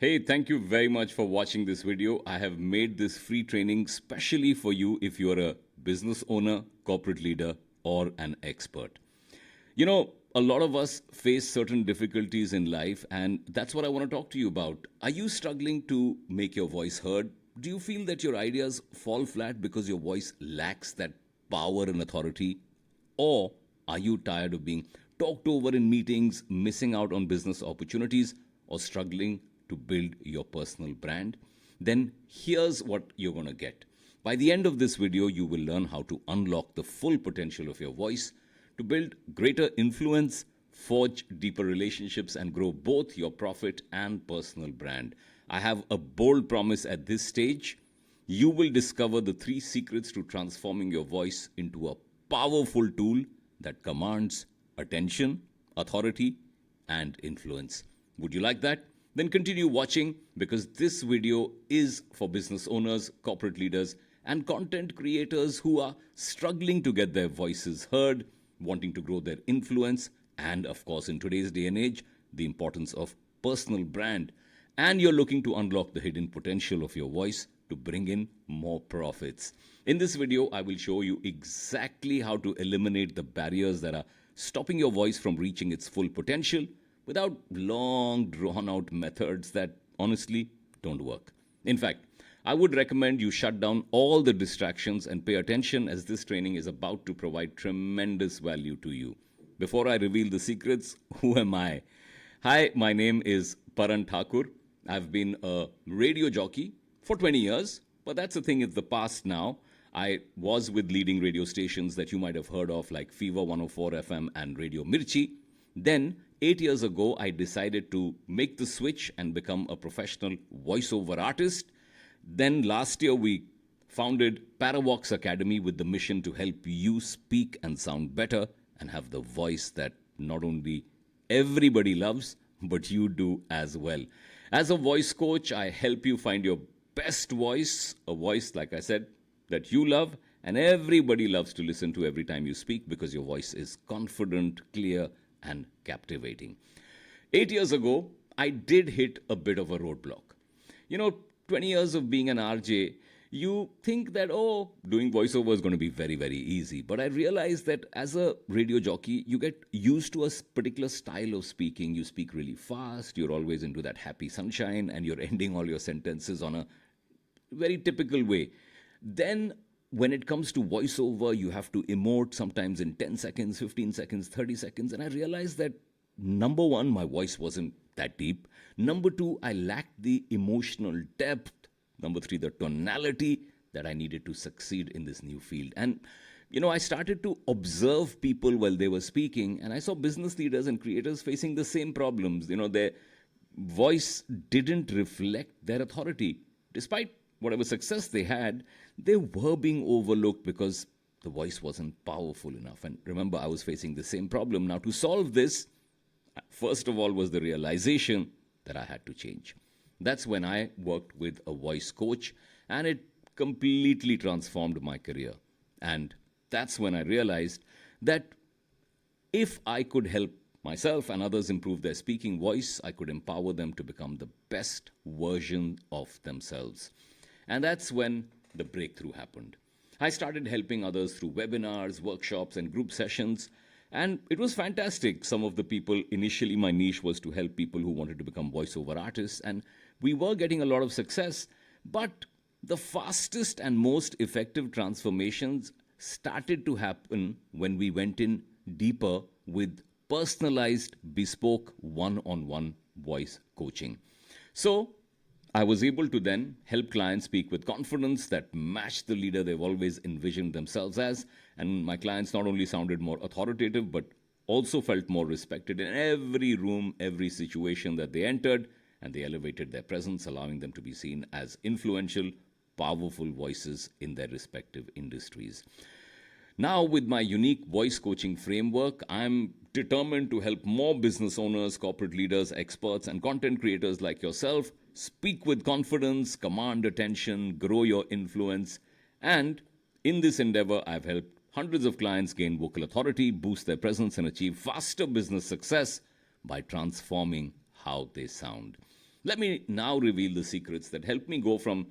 Hey, thank you very much for watching this video. I have made this free training specially for you if you are a business owner, corporate leader, or an expert. A lot of us face certain difficulties in life, and that's what I want to talk to you about. Are you struggling to make your voice heard? Do you feel that your ideas fall flat because your voice lacks that power and authority? Or are you tired of being talked over in meetings, missing out on business opportunities, or struggling to build your personal brand? Then here's what you're going to get. By the end of this video, you will learn how to unlock the full potential of your voice to build greater influence, forge deeper relationships, and grow both your profit and personal brand. I have a bold promise at this stage. You will discover the three secrets to transforming your voice into a powerful tool that commands attention, authority, and influence. Would you like that? Then continue watching because this video is for business owners, corporate leaders, and content creators who are struggling to get their voices heard, wanting to grow their influence, and of course, in today's day and age, the importance of personal brand. And you're looking to unlock the hidden potential of your voice to bring in more profits. In this video, I will show you exactly how to eliminate the barriers that are stopping your voice from reaching its full potential without long, drawn out methods that honestly don't work. In fact, I would recommend you shut down all the distractions and pay attention as this training is about to provide tremendous value to you. Before I reveal the secrets, who am I? Hi, my name is Paran Thakur. I've been a radio jockey for 20 years, but that's a thing, it's the past now. I was with leading radio stations that you might have heard of, like Fever 104 FM and Radio Mirchi. Then, 8 years ago, I decided to make the switch and become a professional voiceover artist. Then, last year, we founded Paravox Academy with the mission to help you speak and sound better and have the voice that not only everybody loves, but you do as well. As a voice coach, I help you find your best voice, a voice, like I said, that you love and everybody loves to listen to every time you speak because your voice is confident, clear, and captivating. 8 years ago, I did hit a bit of a roadblock. 20 years of being an RJ, you think that, doing voiceover is going to be very, very easy. But I realized that as a radio jockey, you get used to a particular style of speaking. You speak really fast, you're always into that happy sunshine, and you're ending all your sentences on a very typical way. Then, when it comes to voiceover, you have to emote sometimes in 10 seconds, 15 seconds, 30 seconds. And I realized that number one, my voice wasn't that deep. Number two, I lacked the emotional depth. Number three, the tonality that I needed to succeed in this new field. And, I started to observe people while they were speaking, and I saw business leaders and creators facing the same problems. Their voice didn't reflect their authority. Despite whatever success they had, they were being overlooked because the voice wasn't powerful enough. And remember, I was facing the same problem. Now, to solve this, first of all, was the realization that I had to change. That's when I worked with a voice coach, and it completely transformed my career. And that's when I realized that if I could help myself and others improve their speaking voice, I could empower them to become the best version of themselves. And that's when the breakthrough happened. I started helping others through webinars, workshops, and group sessions. And it was fantastic. Some of the people, initially my niche was to help people who wanted to become voiceover artists. And we were getting a lot of success. But the fastest and most effective transformations started to happen when we went in deeper with personalized, bespoke, one-on-one voice coaching. So I was able to then help clients speak with confidence that matched the leader they've always envisioned themselves as. And my clients not only sounded more authoritative, but also felt more respected in every room, every situation that they entered. And they elevated their presence, allowing them to be seen as influential, powerful voices in their respective industries. Now, with my unique voice coaching framework, I'm determined to help more business owners, corporate leaders, experts, and content creators like yourself speak with confidence, command attention, grow your influence. And in this endeavor, I've helped hundreds of clients gain vocal authority, boost their presence, and achieve faster business success by transforming how they sound. Let me now reveal the secrets that help me go from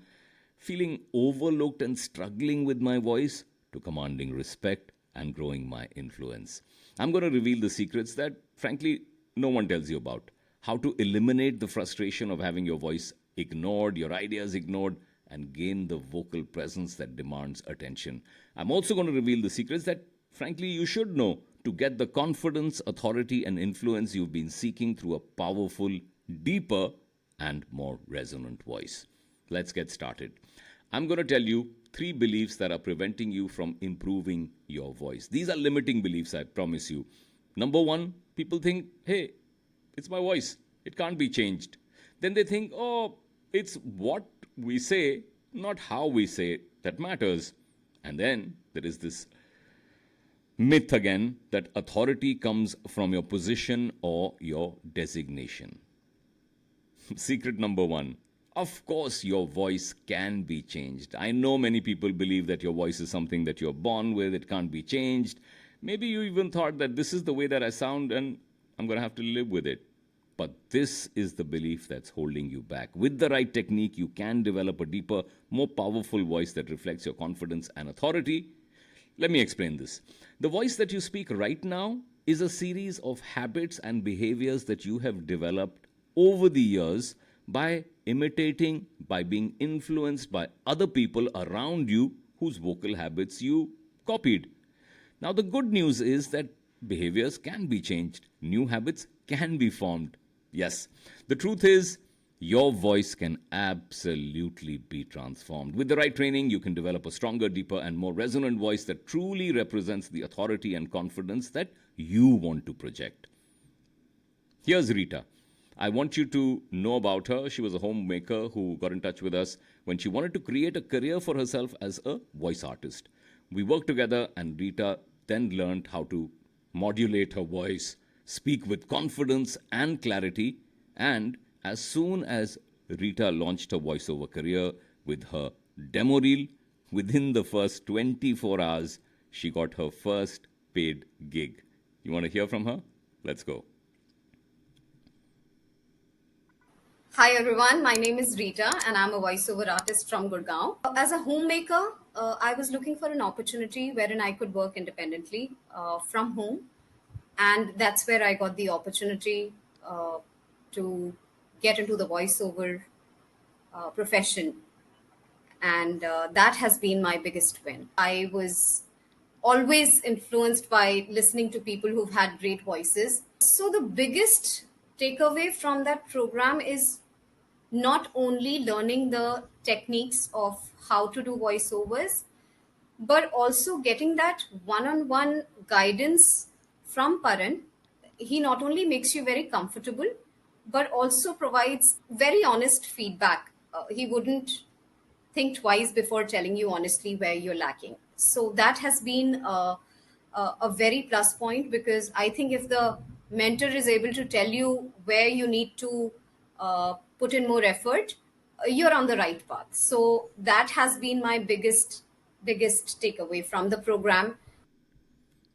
feeling overlooked and struggling with my voice to commanding respect and growing my influence. I'm going to reveal the secrets that, frankly, no one tells you about. How to eliminate the frustration of having your voice ignored, your ideas ignored, and gain the vocal presence that demands attention. I'm also going to reveal the secrets that, frankly, you should know to get the confidence, authority, and influence you've been seeking through a powerful, deeper, and more resonant voice. Let's get started. I'm going to tell you 3 beliefs that are preventing you from improving your voice. These are limiting beliefs, I promise you. Number 1, people think, hey, it's my voice. It can't be changed. Then they think, oh, it's what we say, not how we say it, that matters. And then there is this myth again that authority comes from your position or your designation. Secret number 1. Of course, your voice can be changed. I know many people believe that your voice is something that you're born with, it can't be changed. Maybe you even thought that this is the way that I sound and I'm going to have to live with it. But this is the belief that's holding you back. With the right technique, you can develop a deeper, more powerful voice that reflects your confidence and authority. Let me explain this. The voice that you speak right now is a series of habits and behaviors that you have developed over the years by imitating, by being influenced by other people around you whose vocal habits you copied. Now, the good news is that behaviors can be changed, new habits can be formed. Yes, the truth is, your voice can absolutely be transformed. With the right training, you can develop a stronger, deeper, and more resonant voice that truly represents the authority and confidence that you want to project. Here's Rita. I want you to know about her. She was a homemaker who got in touch with us when she wanted to create a career for herself as a voice artist. We worked together, and Rita then learned how to modulate her voice, speak with confidence and clarity, and as soon as Rita launched her voiceover career with her demo reel, within the first 24 hours, she got her first paid gig. You want to hear from her? Let's go. Hi everyone, my name is Rita and I'm a voiceover artist from Gurgaon. As a homemaker, I was looking for an opportunity wherein I could work independently from home, and that's where I got the opportunity to get into the voiceover profession, and that has been my biggest win. I was always influenced by listening to people who've had great voices. So the biggest takeaway from that program is not only learning the techniques of how to do voiceovers, but also getting that one-on-one guidance from Paran. He not only makes you very comfortable, but also provides very honest feedback. He wouldn't think twice before telling you honestly where you're lacking. So that has been a very plus point, because I think if the mentor is able to tell you where you need to put in more effort, you're on the right path. So that has been my biggest takeaway from the program.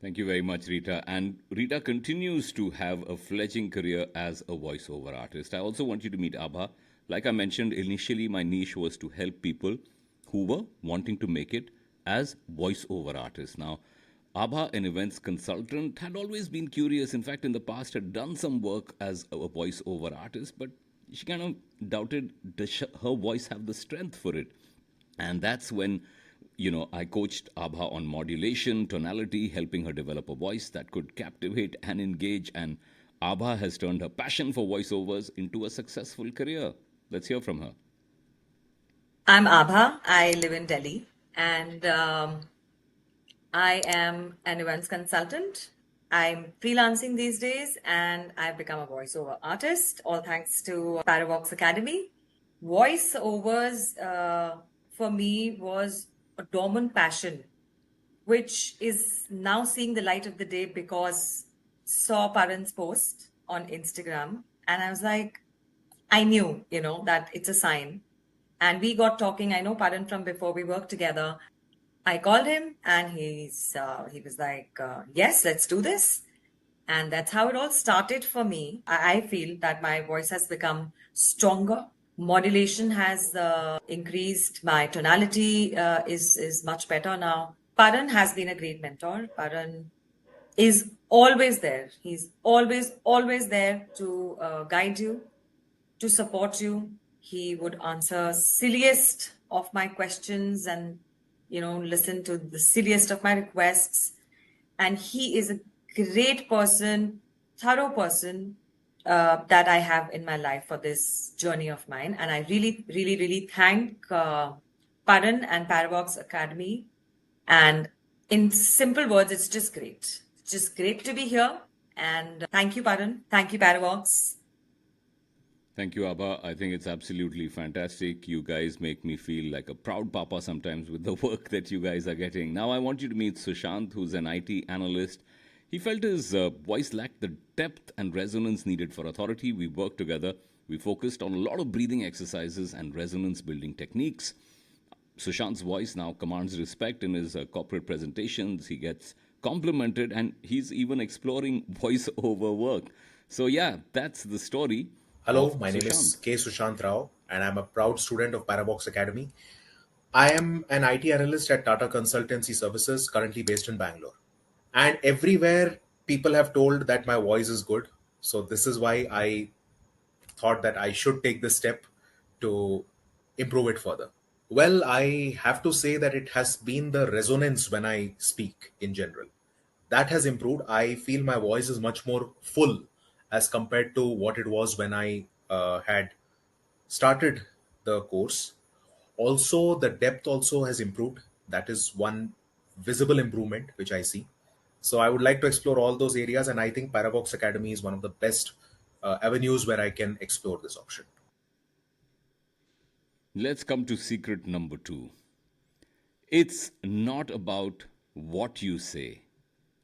Thank you very much, Rita. And Rita continues to have a fledgling career as a voiceover artist. I also want you to meet Abha. Like I mentioned, initially my niche was to help people who were wanting to make it as voiceover artists. Now, Abha, an events consultant, had always been curious. In fact, in the past, had done some work as a voiceover artist, but she kind of doubted, does her voice have the strength for it? And that's when, I coached Abha on modulation, tonality, helping her develop a voice that could captivate and engage. And Abha has turned her passion for voiceovers into a successful career. Let's hear from her. I'm Abha. I live in Delhi, and I am an events consultant. I'm freelancing these days, and I've become a voiceover artist, all thanks to Paravox Academy. Voiceovers for me was a dormant passion, which is now seeing the light of the day because saw Paran's post on Instagram, and I was like, I knew, that it's a sign. And we got talking. I know Paran from before. We worked together. I called him, and he was like, yes, let's do this. And that's how it all started for me. I feel that my voice has become stronger. Modulation has increased. My tonality is much better now. Paran has been a great mentor. Paran is always there. He's always there to guide you, to support you. He would answer silliest of my questions and listen to the silliest of my requests. And he is a great person, thorough person that I have in my life for this journey of mine. And I really, really, really thank Paran and Paravox Academy. And in simple words, it's just great. It's just great to be here. And thank you, Paran. Thank you, Paravox. Thank you, Abha. I think it's absolutely fantastic. You guys make me feel like a proud papa sometimes with the work that you guys are getting. Now, I want you to meet Sushant, who's an IT analyst. He felt his voice lacked the depth and resonance needed for authority. We worked together. We focused on a lot of breathing exercises and resonance building techniques. Sushant's voice now commands respect in his corporate presentations. He gets complimented and he's even exploring voice over work. So, yeah, that's the story. Hello, Of my name is Sushant. K. Sushant Rao, and I'm a proud student of Parabox Academy. I am an IT analyst at Tata Consultancy Services, currently based in Bangalore. And everywhere people have told that my voice is good. So this is why I thought that I should take this step to improve it further. Well, I have to say that it has been the resonance when I speak in general. That has improved. I feel my voice is much more full as compared to what it was when I had started the course. Also, the depth also has improved. That is one visible improvement which I see. So I would like to explore all those areas, and I think Paravox Academy is one of the best avenues where I can explore this option. Let's come to secret number 2. It's not about what you say,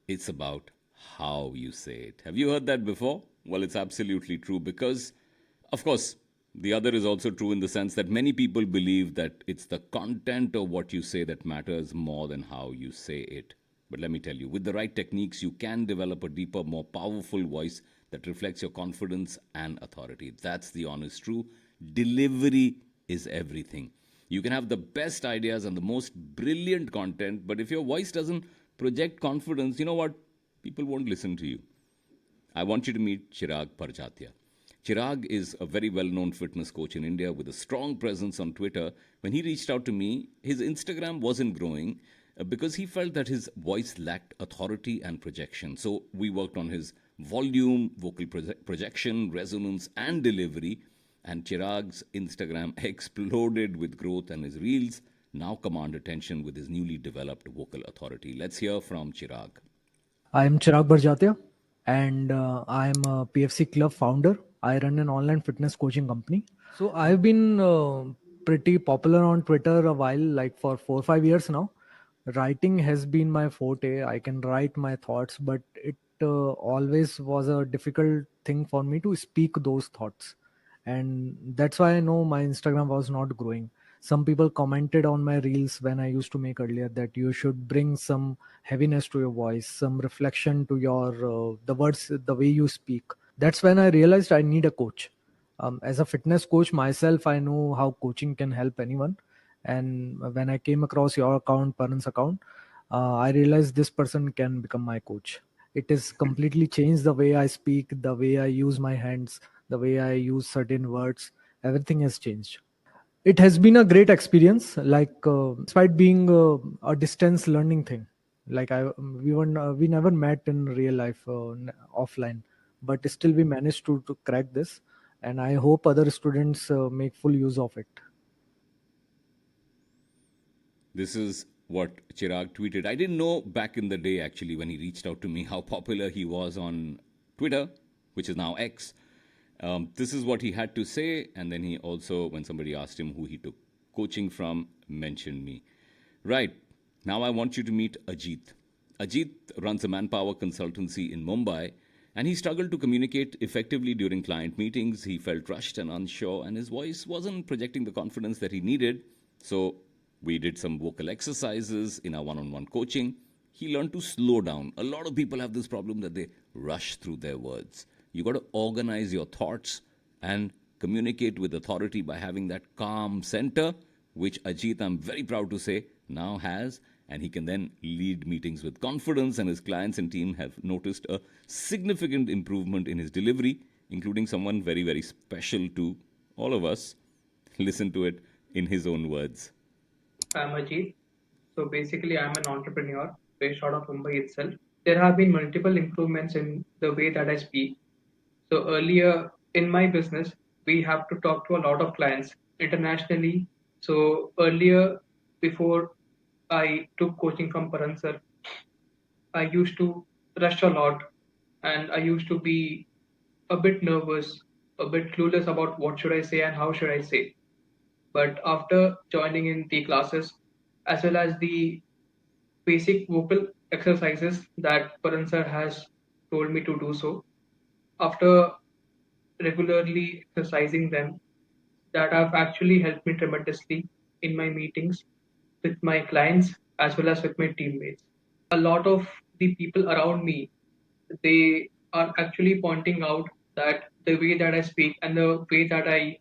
it's about how you say it. Have you heard that before? Well, it's absolutely true because, of course, the other is also true in the sense that many people believe that it's the content of what you say that matters more than how you say it. But let me tell you, with the right techniques, you can develop a deeper, more powerful voice that reflects your confidence and authority. That's the honest truth. Delivery is everything. You can have the best ideas and the most brilliant content, but if your voice doesn't project confidence, you know what? People won't listen to you. I want you to meet Chirag Parjatia. Chirag is a very well known fitness coach in India with a strong presence on Twitter. When he reached out to me, his Instagram wasn't growing because he felt that his voice lacked authority and projection. So we worked on his volume, vocal projection, resonance, and delivery. And Chirag's Instagram exploded with growth, and his reels now command attention with his newly developed vocal authority. Let's hear from Chirag. I am Chirag Barjatia, and I am a PFC Club founder. I run an online fitness coaching company. So I've been pretty popular on Twitter a while, like for 4 or 5 years now. Writing has been my forte. I can write my thoughts, but it always was a difficult thing for me to speak those thoughts. And that's why I know my Instagram was not growing. Some people commented on my reels when I used to make earlier that you should bring some heaviness to your voice, some reflection to your the words, the way you speak. That's when I realized I need a coach. As a fitness coach myself, I know how coaching can help anyone. And when I came across your account, Paran's account, I realized this person can become my coach. It has completely changed the way I speak, the way I use my hands, the way I use certain words. Everything has changed. It has been a great experience, like despite being a distance learning thing. Like we never met in real life, offline, but still we managed to crack this, and I hope other students make full use of it. This is what Chirag tweeted. I didn't know back in the day, actually, when he reached out to me, how popular he was on Twitter, which is now X. This is what he had to say. And then he also, when somebody asked him who he took coaching from, mentioned me. Right. Now I want you to meet Ajit. Ajit runs a manpower consultancy in Mumbai, and he struggled to communicate effectively during client meetings. He felt rushed and unsure, and his voice wasn't projecting the confidence that he needed. So we did some vocal exercises in our one-on-one coaching. he learned to slow down. A lot of people have this problem that they rush through their words. You got to organize your thoughts and communicate with authority by having that calm center, which Ajit, I'm very proud to say, now has. And he can then lead meetings with confidence, and his clients and team have noticed a significant improvement in his delivery, including someone very, very special to all of us. Listen to it in his own words. I'm Ajit. So basically, I'm an entrepreneur based out of Mumbai itself. There have been multiple improvements in the way that I speak. So earlier in my business, we have to talk to a lot of clients internationally. So earlier, before I took coaching from Paran sir, I used to rush a lot and I used to be a bit nervous, a bit clueless about what should I say and how should I say. But after joining in the classes, as well as the basic vocal exercises that Paran sir has told me to do so, after regularly exercising them, that have actually helped me tremendously in my meetings with my clients as well as with my teammates. A lot of the people around me, they are actually pointing out that the way that I speak and the way that I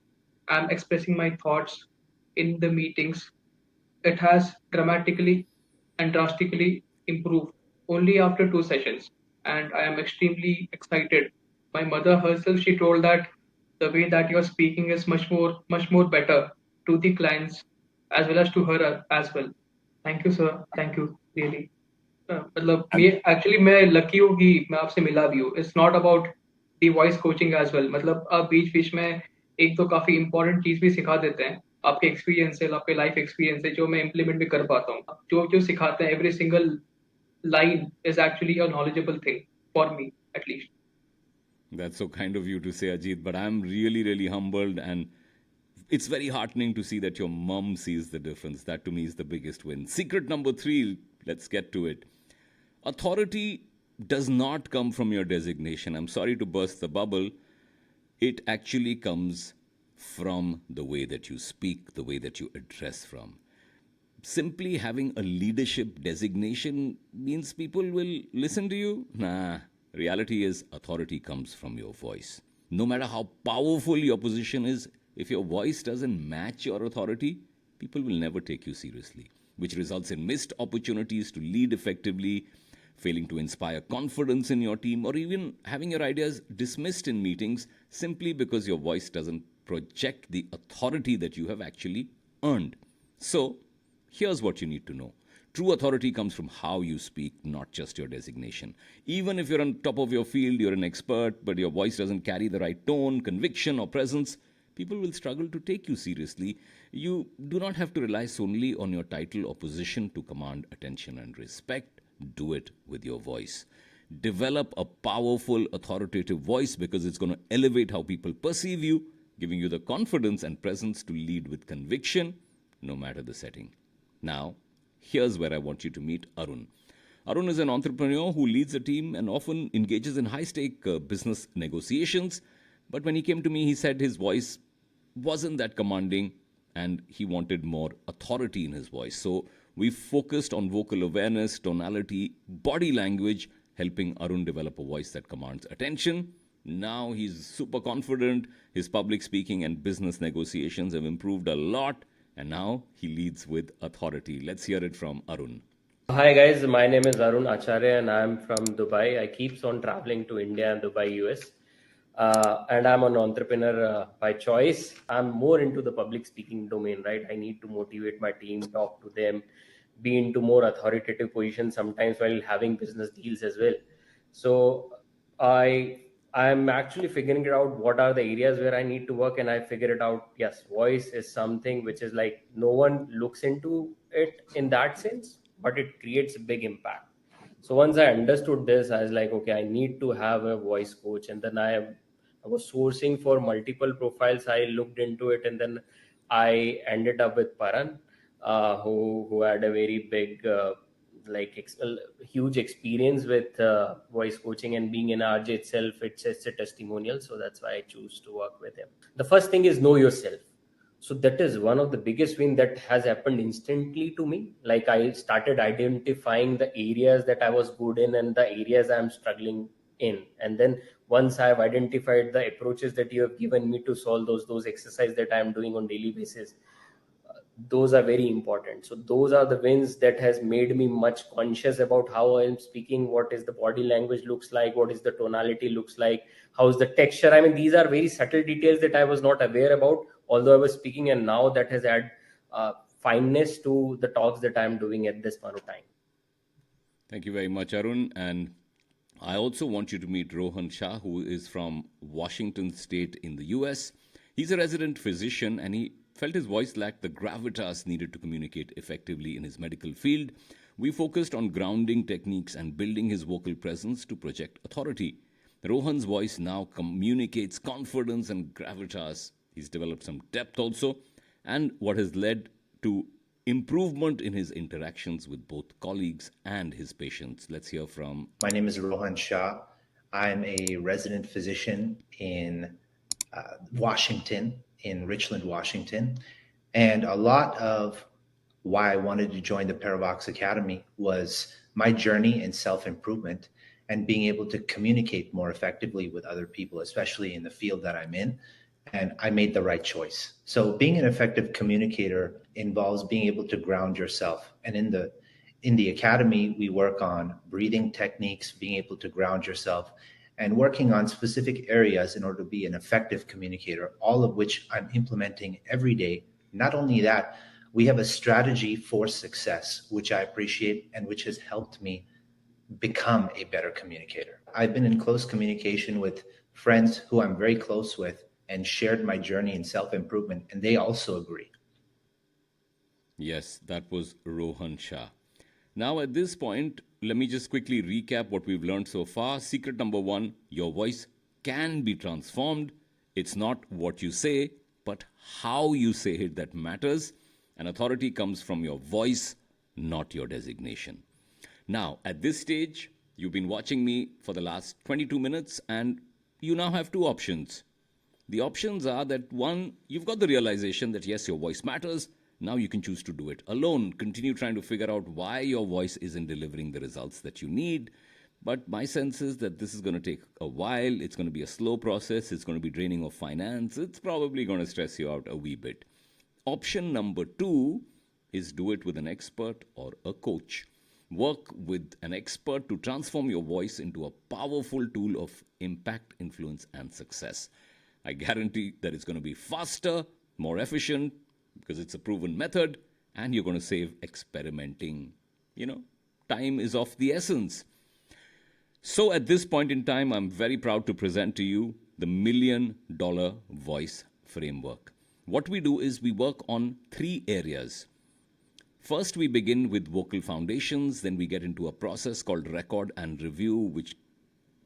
am expressing my thoughts in the meetings, it has dramatically and drastically improved only after 2 sessions. And I am extremely excited. My mother herself, she told that the way that you're speaking is much more better to the clients as well as to her as well. Thank you, sir. Thank you, really. मतलब ये actually मैं lucky हूँ कि मैं आपसे मिला भी हूँ. It's not about the voice coaching as well. मतलब आप बीच बीच में एक तो काफी इंपॉर्टेंट चीज भी सिखा देते हैं आपके एक्सपीरियंस से, आपके लाइफ एक्सपीरियंस से, जो मैं इम्प्लीमेंट भी कर पाता हूँ. जो जो सिखाते हैं, every single line is actually a knowledgeable thing for me at least. That's so kind of you to say, Ajit, but I'm really, really humbled, and it's very heartening to see that your mom sees the difference. That to me is the biggest win. Secret number 3, let's get to it. Authority does not come from your designation. I'm sorry to burst the bubble. It actually comes from the way that you speak, the way that you address from. Simply having a leadership designation means people will listen to you? Nah. Reality is authority comes from your voice. No matter how powerful your position is, if your voice doesn't match your authority, people will never take you seriously, which results in missed opportunities to lead effectively, failing to inspire confidence in your team, or even having your ideas dismissed in meetings simply because your voice doesn't project the authority that you have actually earned. So, here's what you need to know. True authority comes from how you speak, not just your designation. Even if you're on top of your field, you're an expert, but your voice doesn't carry the right tone, conviction, or presence, people will struggle to take you seriously. You do not have to rely solely on your title or position to command attention and respect. Do it with your voice. Develop a powerful, authoritative voice because it's going to elevate how people perceive you, giving you the confidence and presence to lead with conviction, no matter the setting. Now, here's where I want you to meet Arun. Arun is an entrepreneur who leads a team and often engages in high-stake business negotiations. But when he came to me, he said his voice wasn't that commanding and he wanted more authority in his voice. So we focused on vocal awareness, tonality, body language, helping Arun develop a voice that commands attention. Now he's super confident. His public speaking and business negotiations have improved a lot. And now he leads with authority. Let's hear it from Arun. Hi guys, my name is Arun Acharya and I'm from Dubai. I keeps on traveling to India and Dubai, US. And I'm an entrepreneur by choice. I'm more into the public speaking domain, right? I need to motivate my team, talk to them, be into more authoritative positions sometimes while having business deals as well. So I'm actually figuring it out what are the areas where I need to work, and I figured it out. Yes, voice is something which is like no one looks into it in that sense, but it creates a big impact. So once I understood this, I was like, okay, I need to have a voice coach. And then I was sourcing for multiple profiles. I looked into it, and then I ended up with Paran, who had a very big huge experience with voice coaching, and being an RJ itself, it's a testimonial. So that's why I choose to work with him. The first thing is know yourself. So that is one of the biggest win that has happened instantly to me. Like I started identifying the areas that I was good in and the areas I'm struggling in. And then once I've identified the approaches that you have given me to solve those exercises that I'm doing on daily basis, those are very important. So those are the wins that has made me much conscious about how I'm speaking, what is the body language looks like, what is the tonality looks like, how's the texture. I mean, these are very subtle details that I was not aware about, although I was speaking, and now that has added fineness to the talks that I'm doing at this point of time. Thank you very much, Arun. And I also want you to meet Rohan Shah, who is from Washington State in the US. He's a resident physician and he felt his voice lacked the gravitas needed to communicate effectively in his medical field. We focused on grounding techniques and building his vocal presence to project authority. Rohan's voice now communicates confidence and gravitas. He's developed some depth also, and what has led to improvement in his interactions with both colleagues and his patients. Let's hear from. My name is Rohan Shah. I'm a resident physician in Washington, in Richland, Washington. And a lot of why I wanted to join the Paravox Academy was my journey in self-improvement and being able to communicate more effectively with other people, especially in the field that I'm in. And I made the right choice. So being an effective communicator involves being able to ground yourself. And in the academy, we work on breathing techniques, being able to ground yourself, and working on specific areas in order to be an effective communicator, all of which I'm implementing every day. Not only that, we have a strategy for success, which I appreciate and which has helped me become a better communicator. I've been in close communication with friends who I'm very close with and shared my journey in self-improvement, and they also agree. Yes, that was Rohan Shah. Now, at this point, let me just quickly recap what we've learned so far. Secret number one, your voice can be transformed. It's not what you say, but how you say it that matters. And authority comes from your voice, not your designation. Now, at this stage, you've been watching me for the last 22 minutes, and you now have two options. The options are that one, you've got the realization that yes, your voice matters. Now you can choose to do it alone. Continue trying to figure out why your voice isn't delivering the results that you need. But my sense is that this is going to take a while. It's going to be a slow process. It's going to be draining of finance. It's probably going to stress you out a wee bit. Option number two is do it with an expert or a coach. Work with an expert to transform your voice into a powerful tool of impact, influence, and success. I guarantee that it's going to be faster, more efficient, because it's a proven method, and you're going to save experimenting. Time is of the essence. So at this point in time, I'm very proud to present to you the $1 Million Voice Framework. What we do is we work on 3 areas. First, we begin with vocal foundations. Then we get into a process called record and review, which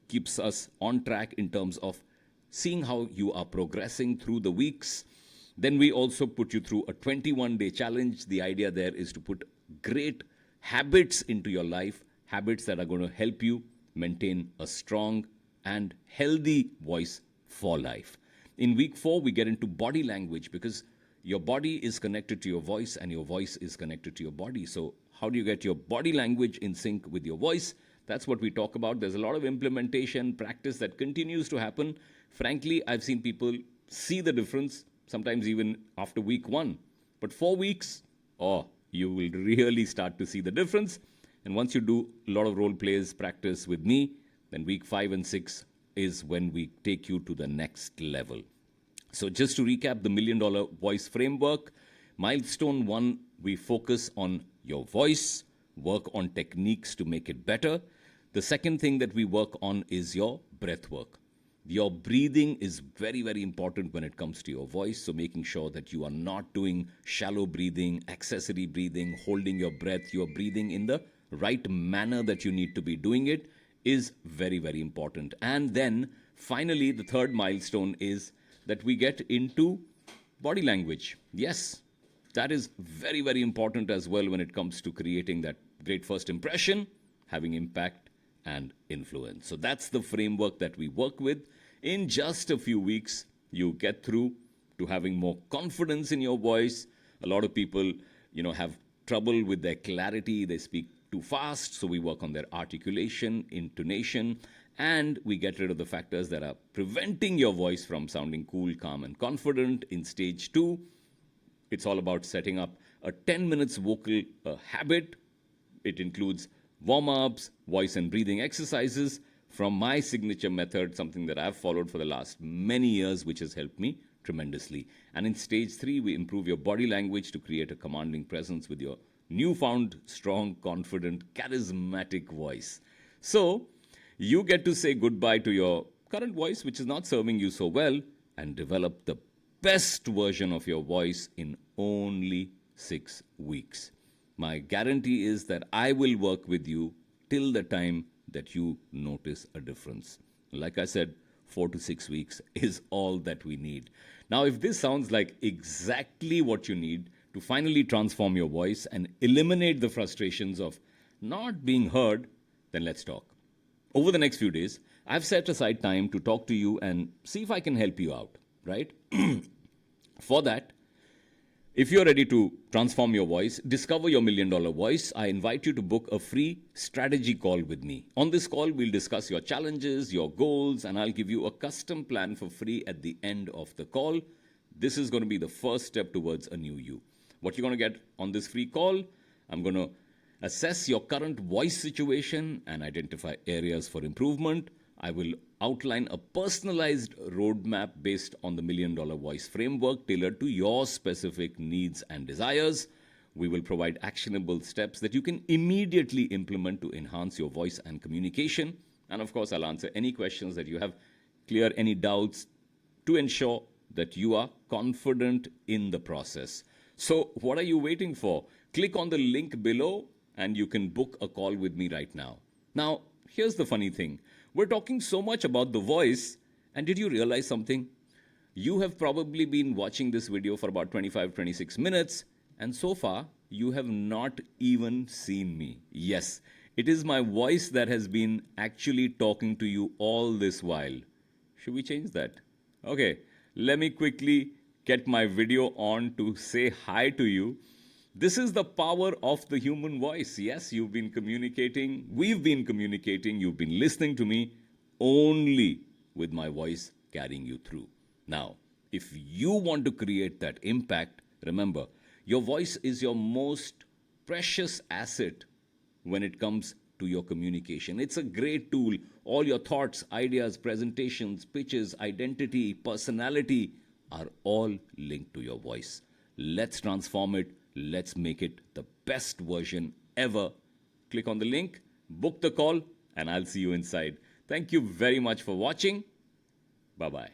keeps us on track in terms of seeing how you are progressing through the weeks. Then we also put you through a 21-day challenge. The idea there is to put great habits into your life, habits that are going to help you maintain a strong and healthy voice for life. In week 4, we get into body language, because your body is connected to your voice and your voice is connected to your body. So how do you get your body language in sync with your voice? That's what we talk about. There's a lot of implementation, practice that continues to happen. Frankly, I've seen people see the difference, sometimes even after week 1. But 4 weeks, you will really start to see the difference. And once you do a lot of role plays, practice with me, then week 5 and 6 is when we take you to the next level. So just to recap the $1 Million Voice Framework, milestone 1, we focus on your voice, work on techniques to make it better. The second thing that we work on is your breath work. Your breathing is very, very important when it comes to your voice. So making sure that you are not doing shallow breathing, accessory breathing, holding your breath. You are breathing in the right manner that you need to be doing it is very, very important. And then finally, the third milestone is that we get into body language. Yes, that is very, very important as well when it comes to creating that great first impression, having impact and influence. So that's the framework that we work with. In just a few weeks, you get through to having more confidence in your voice. A lot of people, have trouble with their clarity. They speak too fast, so we work on their articulation, intonation, and we get rid of the factors that are preventing your voice from sounding cool, calm, and confident. In stage 2, it's all about setting up a 10 minutes vocal habit. It includes warm-ups, voice and breathing exercises from my signature method, something that I've followed for the last many years, which has helped me tremendously. And in stage 3, we improve your body language to create a commanding presence with your newfound, strong, confident, charismatic voice. So you get to say goodbye to your current voice, which is not serving you so well, and develop the best version of your voice in only 6 weeks. My guarantee is that I will work with you till the time that you notice a difference. Like I said, 4 to 6 weeks is all that we need. Now, if this sounds like exactly what you need to finally transform your voice and eliminate the frustrations of not being heard, then let's talk. Over the next few days, I've set aside time to talk to you and see if I can help you out, right? For that, if you're ready to transform your voice, discover your $1 million voice, I invite you to book a free strategy call with me. On this call, we'll discuss your challenges, your goals, and I'll give you a custom plan for free at the end of the call. This is going to be the first step towards a new you. What you're going to get on this free call, I'm going to assess your current voice situation and identify areas for improvement. I will outline a personalized roadmap based on the $1 million voice framework tailored to your specific needs and desires. We will provide actionable steps that you can immediately implement to enhance your voice and communication. And of course, I'll answer any questions that you have, clear any doubts to ensure that you are confident in the process. So what are you waiting for? Click on the link below and you can book a call with me right now. Now, here's the funny thing. We're talking so much about the voice, and did you realize something? You have probably been watching this video for about 25-26 minutes, and so far, you have not even seen me. Yes, it is my voice that has been actually talking to you all this while. Should we change that? Okay, let me quickly get my video on to say hi to you. This is the power of the human voice. Yes, you've been communicating, we've been communicating, you've been listening to me only with my voice carrying you through. Now, if you want to create that impact, remember, your voice is your most precious asset when it comes to your communication. It's a great tool. All your thoughts, ideas, presentations, pitches, identity, personality are all linked to your voice. Let's transform it. Let's make it the best version ever. Click on the link, book the call, and I'll see you inside. Thank you very much for watching. Bye-bye.